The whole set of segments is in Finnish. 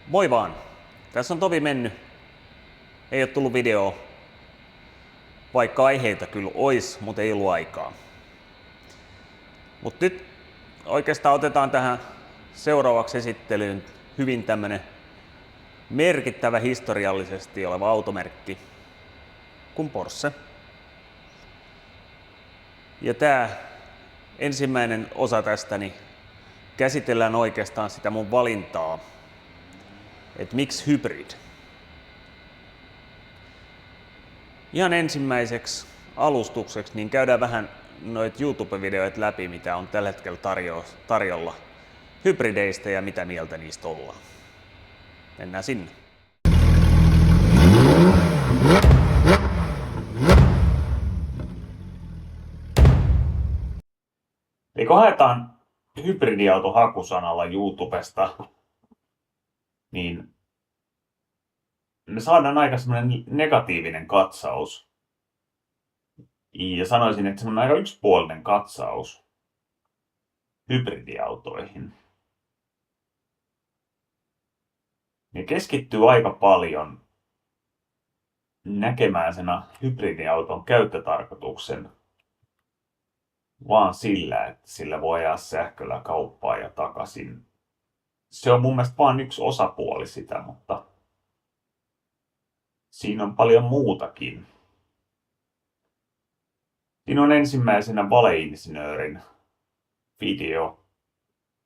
Moi vaan. Tässä on Tovi mennyt. Ei ole tullut videoa, vaikka aiheita kyllä ois, mutta ei ollut aikaa. Mutta nyt oikeastaan otetaan tähän seuraavaksi esittelyyn hyvin tämmönen merkittävä historiallisesti oleva automerkki kuin Porsche. Ja tää ensimmäinen osa tästä niin käsitellään oikeastaan sitä mun valintaa, että miksi hybrid. Ihan ensimmäiseksi alustukseksi niin käydään vähän noita YouTube-videoita läpi, mitä on tällä hetkellä tarjolla hybrideistä ja mitä mieltä niistä ollaan. Mennään sinne. Eli kun haetaan hybridiauto hakusanalla YouTubesta, niin me saadaan aika semmoinen negatiivinen katsaus. Ja sanoisin, että semmoinen aika yksipuolinen katsaus hybridiautoihin. Ne keskittyy aika paljon näkemään sen hybridiauton käyttötarkoituksen vaan sillä, että sillä voi ajaa sähköllä kauppaan ja takaisin. Se on mun mielestä vain yksi osapuoli sitä, mutta siinä on paljon muutakin. Siinä on ensimmäisenä valeinsinöörin video,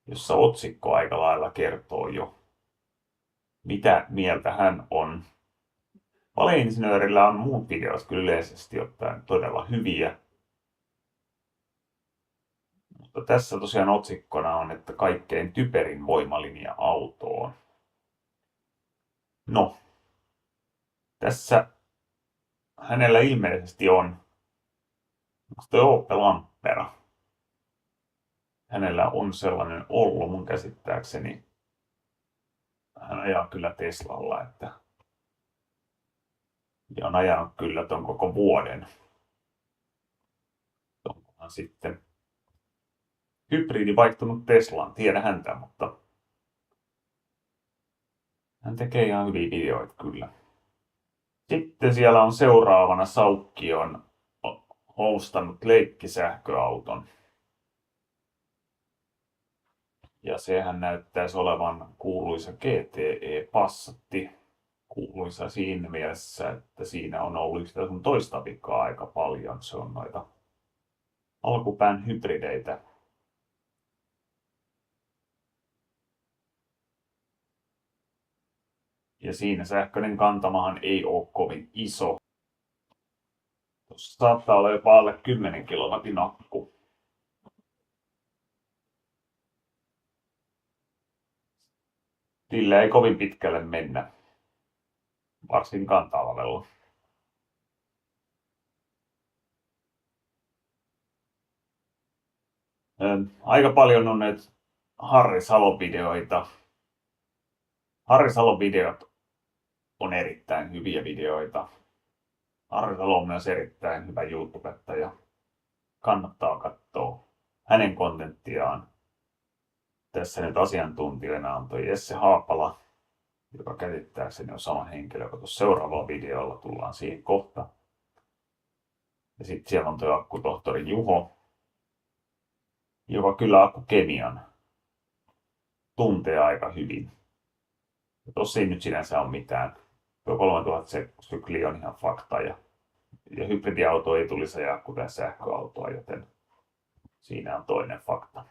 jossa otsikko aika lailla kertoo jo, mitä mieltä hän on. Valeinsinöörillä on muut videot kyllä yleisesti ottaen todella hyviä. Mutta tässä tosiaan otsikkona on, että kaikkein typerin voimalinja autoon. No, tässä hänellä ilmeisesti on Opel Ampera. Hänellä on sellainen ollut mun käsittääkseni. Hän ajaa kyllä Teslalla, ja on ajanut kyllä ton koko vuoden. Onkohan sitten hybridi vaihtunut Teslaan, tiedä häntä, mutta hän tekee ihan hyviä videoita kyllä. Sitten siellä on seuraavana Saukkion hostannut leikkisähköauton. Ja sehän näyttäisi olevan kuuluisa GTE Passatti. Kuuluisa siinä mielessä, että siinä on ollut sitä sun toista vikaa aika paljon. Se on noita alkupään hybrideitä. Ja siinä sähköinen kantamahan ei ole kovin iso. Tuossa saattaa olla jopa alle 10 kilowatin akku. Sillä ei kovin pitkälle mennä, varsinkaan talvella. Aika paljon on näitä Harri Salo-videoita. Harri Salo-videot on erittäin hyviä videoita. Harri Salo on myös erittäin hyvä YouTubettaja. Kannattaa katsoa hänen kontenttiaan. Tässä nyt asiantuntijana on toi Jesse Haapala, joka käsittääkseni on sama henkilö kuin tuossa seuraavalla videolla. Tullaan siihen kohta. Ja sitten siellä on tuo akkutohtori Juho, joka kyllä akkukemian tuntee aika hyvin. Tossa ei nyt sinänsä ole mitään. Tuo 3000 sykli on ihan fakta ja hybridiauto ei tulisi ajaa kuten sähköautoa, joten siinä on toinen fakta.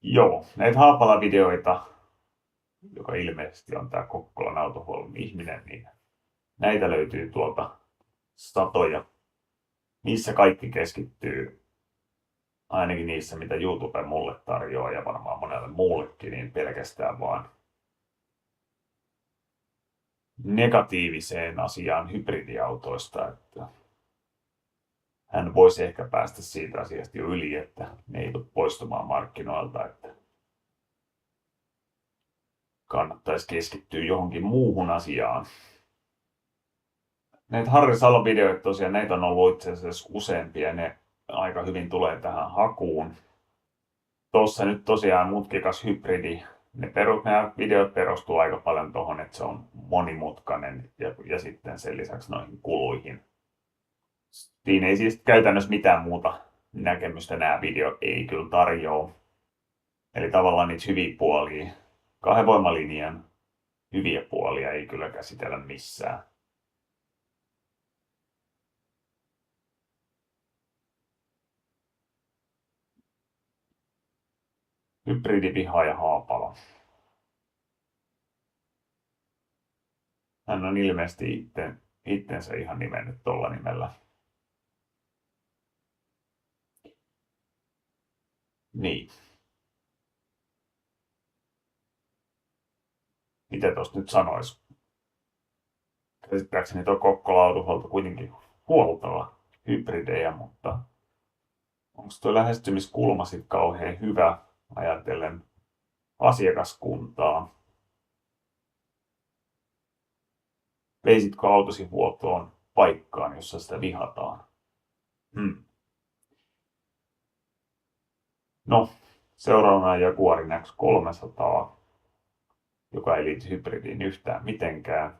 Joo, näitä Haapala-videoita, joka ilmeisesti on tää Kokkolan autohuollon ihminen, niin näitä löytyy tuolta satoja. Niissä kaikki keskittyy, ainakin niissä mitä YouTube mulle tarjoaa ja varmaan monelle muullekin, niin pelkästään vaan negatiiviseen asiaan hybridiautoista, että hän voisi ehkä päästä siitä asiasta jo yli, että ne ei tule poistumaan markkinoilta, että kannattaisi keskittyä johonkin muuhun asiaan. Näitä Harri Salo-videoita tosiaan, näitä on ollut itse asiassa useampia, ne aika hyvin tulee tähän hakuun. tuossa nyt tosiaan mutkikas hybridi. Nämä videot perustuu aika paljon tuohon, että se on monimutkainen ja sitten sen lisäksi noihin kuluihin. Siinä ei siis käytännössä mitään muuta näkemystä nämä videot ei kyllä tarjoa. Eli tavallaan niitä hyviä puolia, 2 voimalinjan hyviä puolia ei kyllä käsitellä missään. Hybridipiha ja Haapala. Hän on ilmeisesti itsensä ihan nimennyt tuolla nimellä. Niin. Mitä tuosta nyt sanois? Käsittääkseni tuo Kokkola-autohuolto kuitenkin huoltava hybridejä, mutta onko tuo lähestymiskulma sitten kauhean hyvä ajatellen asiakaskuntaa? Veisitkö autosi huoltoon paikkaan, jossa sitä vihataan? No, seuraavana Jaguarin X300, joka ei liity hybridiin yhtään mitenkään.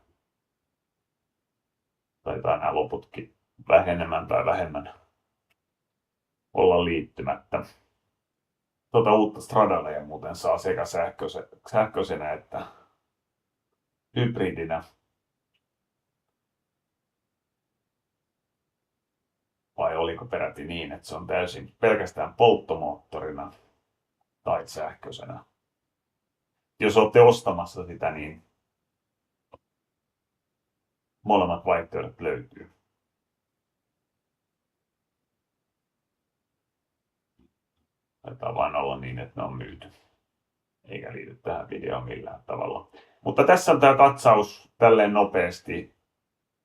Taitaa nämä loputkin vähenemään tai vähemmän olla liittymättä. Tuota uutta Stradaleja muuten saa sekä sähköisenä että hybridinä. Vai oliko peräti niin, että se on täysin pelkästään polttomoottorina tai sähköisenä? Jos olette ostamassa sitä, niin molemmat vaihtoehdot löytyy. Taitaa vain olla niin, että ne on myyty. Eikä liity tähän videoon millään tavalla. Mutta tässä on tämä katsaus tälleen nopeasti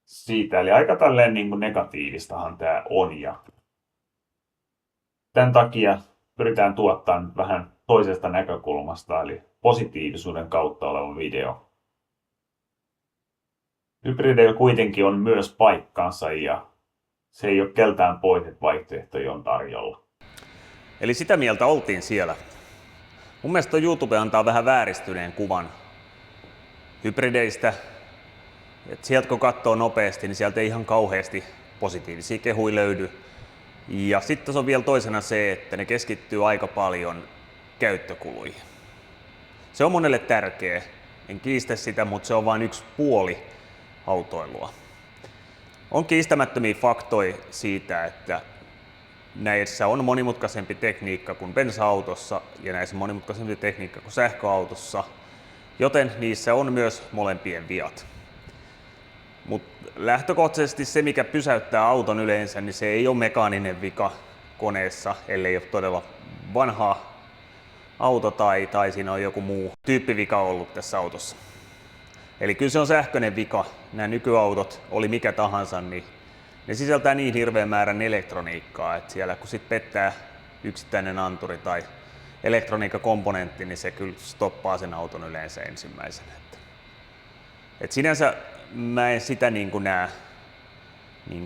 siitä. Eli aika tälleen niin kuin negatiivistahan tämä on. Ja tämän takia pyritään tuottamaan vähän toisesta näkökulmasta, eli positiivisuuden kautta oleva video. Hybrideillä kuitenkin on myös paikkansa ja se ei ole keltään pois, että vaihtoehtoja on tarjolla. Eli sitä mieltä oltiin siellä. Mun mielestä YouTube antaa vähän vääristyneen kuvan hybrideistä. Et sieltä kun katsoo nopeasti, niin sieltä ei ihan kauheasti positiivisia kehuja löydy. Ja sitten on vielä toisena se, että ne keskittyy aika paljon käyttökuluihin. Se on monelle tärkeä. En kiistä sitä, mutta se on vain yksi puoli autoilua. On kiistämättömiä faktoja siitä, että näissä on monimutkaisempi tekniikka kuin bensa-autossa ja näissä monimutkaisempi tekniikka kuin sähköautossa, joten niissä on myös molempien viat. Mutta lähtökohtaisesti se, mikä pysäyttää auton yleensä, niin se ei ole mekaaninen vika koneessa, ellei ole todella vanha auto tai siinä on joku muu tyyppivika ollut tässä autossa. Eli kyllä se on sähköinen vika. Nämä nykyautot, oli mikä tahansa, niin ne sisältää niin hirveän määrän elektroniikkaa, että siellä kun sit pettää yksittäinen anturi tai elektroniikkakomponentti, niin se kyllä stoppaa sen auton yleensä ensimmäisenä. Et sinänsä mä en sitä näe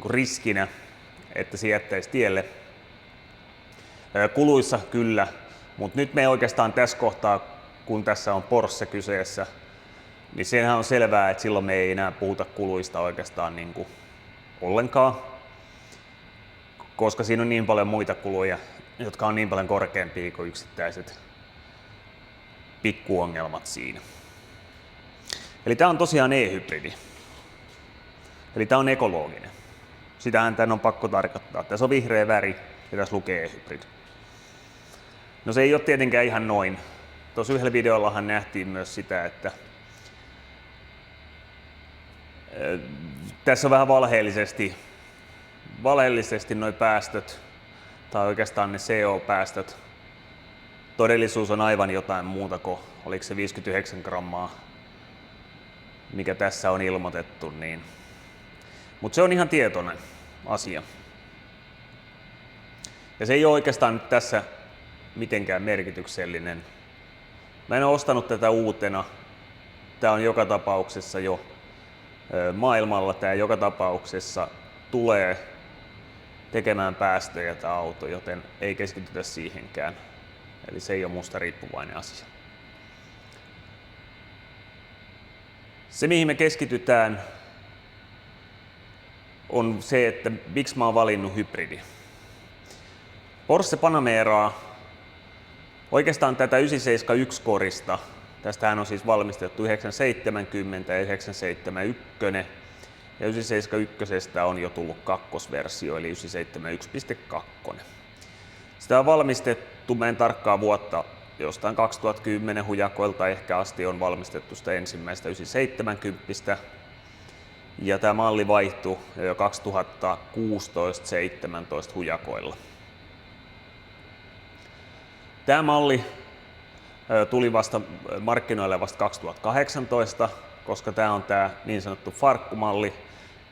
riskinä, että se jättäisi tielle. Kuluissa kyllä, mutta nyt me oikeastaan tässä kohtaa, kun tässä on Porsche kyseessä, niin sehän on selvää, että silloin me ei enää puhuta kuluista oikeastaan ollenkaan, koska siinä on niin paljon muita kuluja, jotka on niin paljon korkeampia kuin yksittäiset pikkuongelmat siinä. Eli tämä on tosiaan e-hybridi. Eli tämä on ekologinen. Sitähän tämän on pakko tarkoittaa. Tässä on vihreä väri ja tässä lukee e-hybridi. No se ei ole tietenkään ihan noin. Tuossa yhdellä videollahan nähtiin myös sitä, että tässä on vähän valheellisesti nuo päästöt, tai oikeastaan ne CO-päästöt. Todellisuus on aivan jotain muuta kuin, oliko se 59 grammaa, mikä tässä on ilmoitettu. Mutta se on ihan tietoinen asia. Ja se ei ole oikeastaan nyt tässä mitenkään merkityksellinen. Mä en ole ostanut tätä uutena. Tämä on joka tapauksessa jo maailmalla, tämä joka tapauksessa tulee tekemään päästöjä tämä auto, joten ei keskitytä siihenkään. Eli se ei ole musta riippuvainen asia. Se mihin me keskitytään on se, että miksi mä oon valinnut hybridi. Porsche Panameraa, oikeastaan tätä 971-korista, tästähän on siis valmistettu 970 ja 971, ja 971 on jo tullut kakkosversio, eli 971.2. Sitä on valmistettu, mä en tarkkaa vuotta, jostain 2010 hujakoilta ehkä asti on valmistettu sitä ensimmäistä 970, ja tämä malli vaihtui jo 2016-17 hujakoilla. Tämä malli tuli markkinoille vasta 2018, koska tämä on tämä niin sanottu farkkumalli,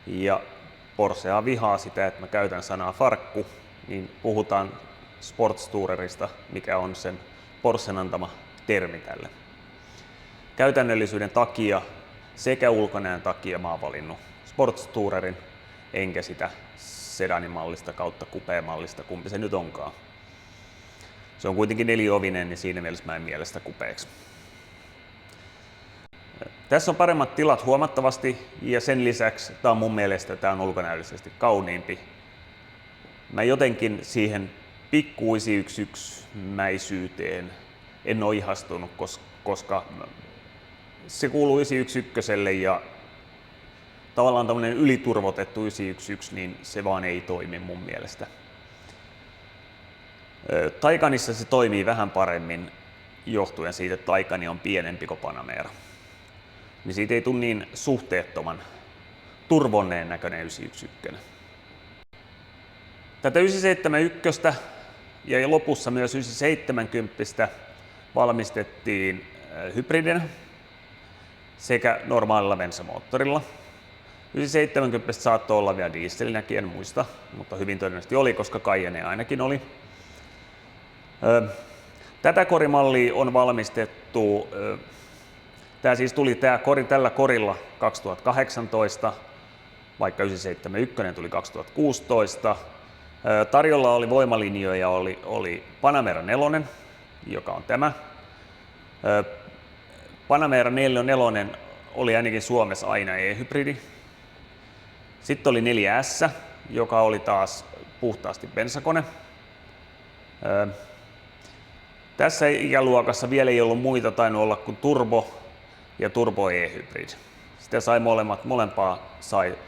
ja Porschea vihaa sitä, että mä käytän sanaa farkku, niin puhutaan Sportstourerista, mikä on sen Porschen antama termi tälle. Käytännöllisyyden takia sekä ulkonäön takia mä oon valinnut Sportstourerin, enkä sitä sedanimallista kautta coupé-mallista, kumpi se nyt onkaan. Se on kuitenkin neliovinen, niin siinä mielessä mä en mielestä kupeeksi. Tässä on paremmat tilat huomattavasti, ja sen lisäksi tää on mun mielestä tää on ulkonäöllisesti kauniimpi. Mä jotenkin siihen pikku 911-mäisyyteen en ole ihastunut, koska se kuuluu 911 ja tavallaan tämmöinen yliturvotettu 911, niin se vaan ei toimi mun mielestä. Taycanissa se toimii vähän paremmin johtuen siitä, että Taycan on pienempi kuin Panamera. Niin siitä ei tule niin suhteettoman turvonneen näköinen 911. Tätä 971 ja lopussa myös 970 valmistettiin hybridinä sekä normaalilla bensamoottorilla. 970 saattoi olla vielä dieselinäkin, en muista, mutta hyvin todennäköisesti oli, koska Cayenne ainakin oli. Tätä korimallia on valmistettu, tämä siis tuli tällä korilla 2018, vaikka 971 tuli 2016. Tarjolla oli voimalinjoja, oli Panamera 4, joka on tämä. Panamera 4 oli ainakin Suomessa aina e-hybridi. Sitten oli 4S, joka oli taas puhtaasti bensakone. Tässä ikäluokassa vielä ei ollut muita tainnut olla kuin turbo ja turbo e-hybrid. Sitä sai molempaa sai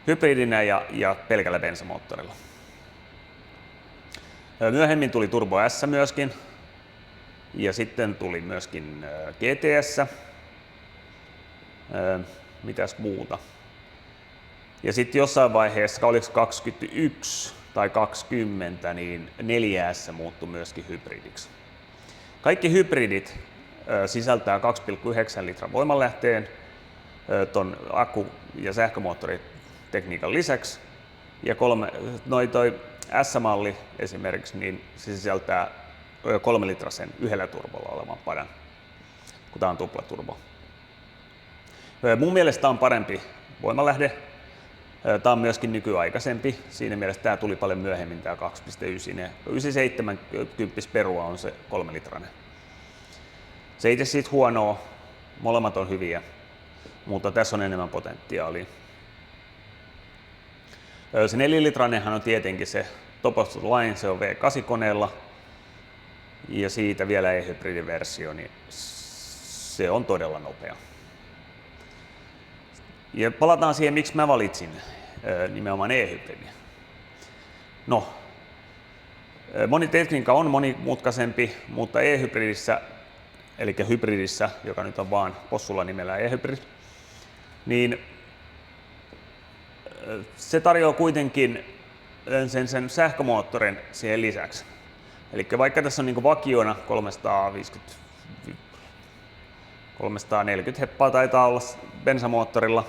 hybridinä ja pelkällä bensamoottorilla. Myöhemmin tuli Turbo S myöskin, ja sitten tuli myöskin GTS. Mitäs muuta? Ja sitten jossain vaiheessa, oliko 21 tai 20, niin 4S muuttui myöskin hybridiksi. Kaikki hybridit sisältää 2,9 litran voimanlähteen ton akku- ja sähkömoottoritekniikan lisäksi. Ja toi S-malli esimerkiksi, niin se sisältää 3 litrasen yhdellä turbolla olevan padan, kun tämä on tuplaturbo. Mun mielestä tämä on parempi voimalähde. Tämä on myöskin nykyaikaisempi. Siinä mielessä tämä tuli paljon myöhemmin, tämä 2.9. 970 perua on se 3 litranen. Se ei tee siitä huonoa, molemmat on hyviä, mutta tässä on enemmän potentiaalia. Se 4-litranenhan on tietenkin se top of the line, se on V8-koneella, ja siitä vielä e-hybridiversio, niin se on todella nopea. Ja palataan siihen, miksi mä valitsin nimenomaan e-hybridin. No, moni tekniikka on monimutkaisempi, mutta e-hybridissä, eli hybridissä, joka nyt on vaan possulla nimellä e-hybrid, niin se tarjoaa kuitenkin sen sähkömoottorin siihen lisäksi. Eli vaikka tässä on niin vakiona 340 heppaa taitaa olla bensamoottorilla,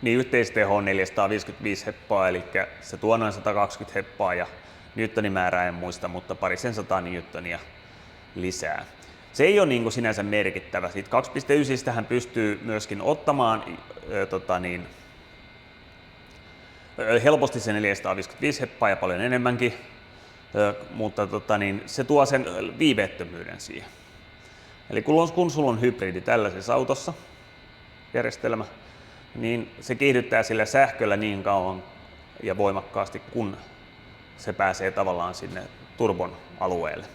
niin yhteisteho on 455 heppaa, eli se tuo noin 120 heppaa ja newtonimäärää en muista, mutta parisen 100 newtonia lisää. Se ei ole niin sinänsä merkittävä. Siitä 2.9 hän pystyy myöskin ottamaan helposti se 455 heppaa ja paljon enemmänkin, mutta se tuo sen viiveettömyyden siihen. Eli kun sulla on hybridi tällaisessa autossa, järjestelmä, niin se kiihdyttää sillä sähköllä niin kauan ja voimakkaasti, kun se pääsee tavallaan sinne turbon alueelle.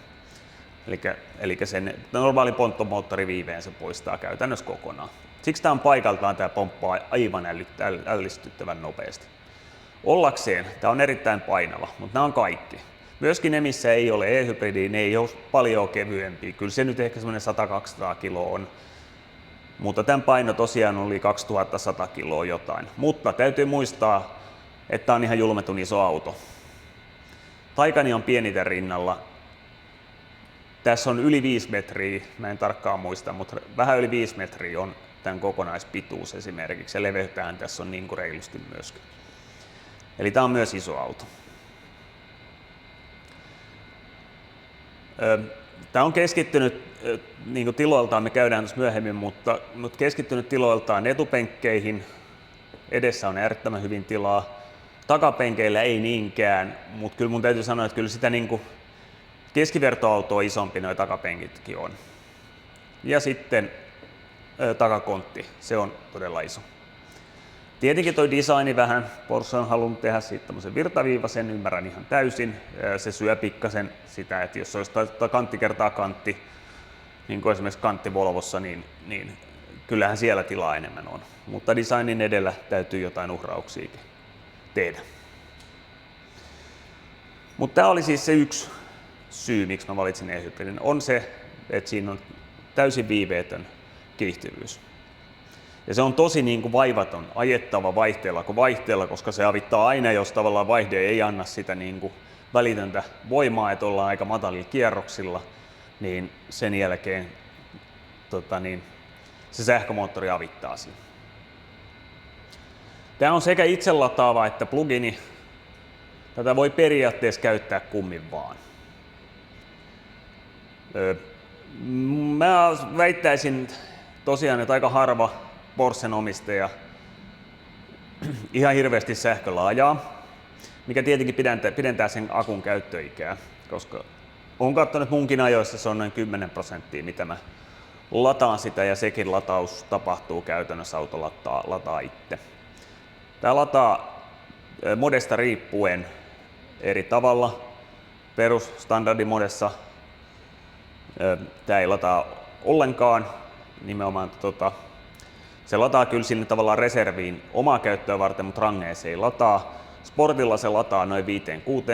Eli sen normaali ponttomoottoriviiveen se poistaa käytännössä kokonaan. Siksi tämä on paikaltaan, tämä pomppaa aivan ällistyttävän nopeasti. Ollakseen tämä on erittäin painava, mutta nämä on kaikki. Myöskin ne, missä ei ole e-hybridi, ne ei ole paljon kevyempiä. Kyllä se nyt ehkä semmoinen 100-200 kiloa on. Mutta tämän paino tosiaan oli 2100 kiloa jotain. Mutta täytyy muistaa, että tämä on ihan julmetun iso auto. Taycani on pieni tämän rinnalla. Tässä on yli 5 metriä, mä en tarkkaan muista, mutta vähän yli 5 metriä on tämän kokonaispituus esimerkiksi. Ja leveytään tässä on niin kuin reilusti myöskin. Eli tämä on myös iso auto. Tämä on keskittynyt niin kuin tiloiltaan, me käydään tuossa myöhemmin, mutta keskittynyt tiloiltaan etupenkkeihin. Edessä on äärettömän hyvin tilaa. Takapenkeillä ei niinkään, mutta kyllä mun täytyy sanoa, että kyllä sitä niin kuin keskivertoautoa isompi nuo takapenkitkin on. Ja sitten takakontti, se on todella iso. Tietenkin toi designi vähän, Porsche on halunnut tehdä siitä tämmöisen virtaviivaisen, ymmärrän ihan täysin. Se syö pikkasen sitä, että jos olisi kantti kertaa kantti, niin kuin esimerkiksi kantti Volvossa, niin kyllähän siellä tilaa enemmän on. Mutta designin edellä täytyy jotain uhrauksiakin tehdä. Mutta tämä oli siis se yksi syy, miksi mä valitsin e-hybridin, on se, että siinä on täysin viiveetön kiihtyvyys. Ja se on tosi niin kuin vaivaton, ajettava vaihteella, koska se avittaa aina, jos tavallaan vaihde ei anna sitä niin kuin välitöntä voimaa, että ollaan aika matalilla kierroksilla, niin sen jälkeen se sähkömoottori avittaa siinä. Tämä on sekä itselataava että plugini. Tätä voi periaatteessa käyttää kummin vaan. Mä väittäisin tosiaan, että aika harva Porschen omistaja ihan hirveästi sähköllä ajaa, mikä tietenkin pidentää sen akun käyttöikää, koska olen katsonut munkin ajoissa, se on noin 10%, mitä mä lataan sitä, ja sekin lataus tapahtuu käytännössä, auto lataa itse. Tämä lataa modesta riippuen eri tavalla. Perusstandardimodessa tämä ei lataa ollenkaan, nimenomaan se lataa kyllä sinne tavallaan reserviin omaa käyttöä varten, mutta rangeessa se ei lataa. Sportilla se lataa noin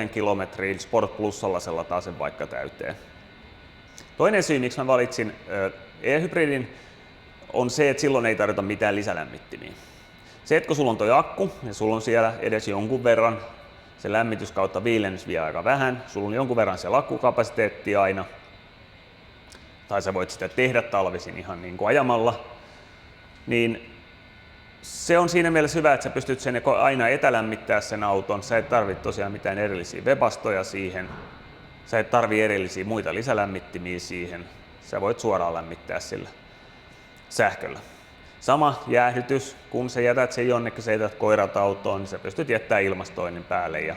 5-6 kilometriin, Sport Plusalla se lataa sen vaikka täyteen. Toinen syy, miksi mä valitsin e-hybridin, on se, että silloin ei tarvita mitään lisälämmittimiä. Se, että kun sulla on toi akku ja sulla on siellä edes jonkun verran, se lämmitys kautta viilennys vie aika vähän, sulla on jonkun verran siellä akkukapasiteettia aina, tai sä voit sitä tehdä talvisin ihan niin kuin ajamalla, niin se on siinä mielessä hyvä, että sä pystyt sen aina etälämmittää sen auton. Sä et tarvitse tosiaan mitään erillisiä webastoja siihen. Sä et tarvitse erillisiä muita lisälämmittimiä siihen. Sä voit suoraan lämmittää sillä sähköllä. Sama jäähdytys, kun sä jätät sen jonnekin, sä jätät koirat autoon, niin sä pystyt jättämään ilmastoinnin päälle ja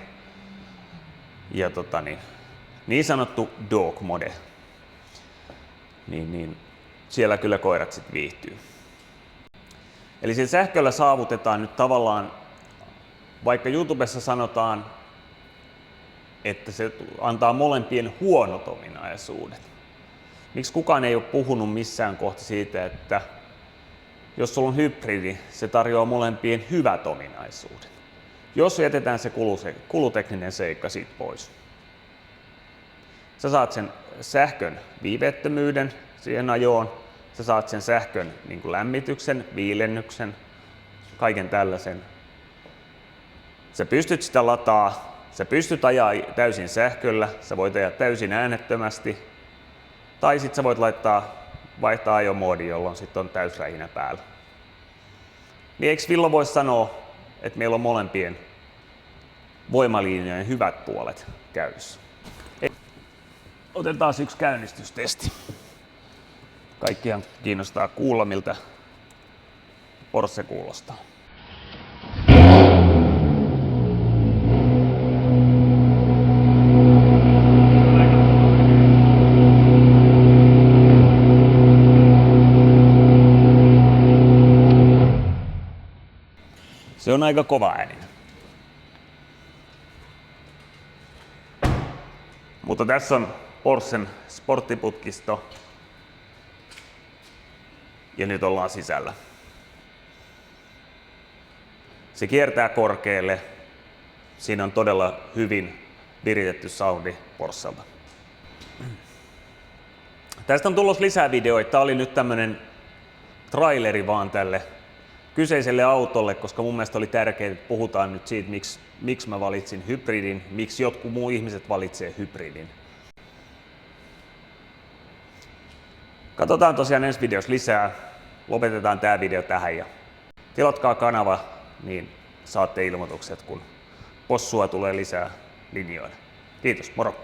niin sanottu dog mode. Niin siellä kyllä koirat sit viihtyy. Eli sillä sähköllä saavutetaan nyt tavallaan, vaikka YouTubessa sanotaan, että se antaa molempien huonot ominaisuudet. Miksi kukaan ei ole puhunut missään kohta siitä, että jos sulla on hybridi, se tarjoaa molempien hyvät ominaisuudet. Jos jätetään se kulutekninen seikka siitä pois. Sä saat sen sähkön viiveettömyyden siihen ajoon. Sä saat sen sähkön niin kuin lämmityksen, viilennyksen, kaiken tällaisen. Sä pystyt sitä lataa, sä pystyt ajaa täysin sähköllä, sä voit ajaa täysin äänettömästi, tai sit sä voit vaihtaa ajomoodi, jolloin sit on täysrähinä päällä. Niin eikö Villo voi sanoa, että meillä on molempien voimalinjojen hyvät puolet käytössä? Otetaan yksi käynnistystesti. Kaikkihan kiinnostaa kuulla, miltä Porsche kuulostaa. on aika kova ääninen. Mutta tässä on Porschen sporttiputkisto. Ja nyt ollaan sisällä. Se kiertää korkealle. Siinä on todella hyvin viritetty soundi Porschelta. Tästä on tulossa lisää videoita. Tämä oli nyt tämmönen traileri vaan tälle kyseiselle autolle, koska mun mielestä oli tärkeää, että puhutaan nyt siitä, miksi mä valitsin hybridin, miksi jotkut muu ihmiset valitsee hybridin. Katsotaan tosiaan ensi videossa lisää. Lopetetaan tää video tähän ja tilatkaa kanava, niin saatte ilmoitukset, kun possua tulee lisää linjoille. Kiitos, moro!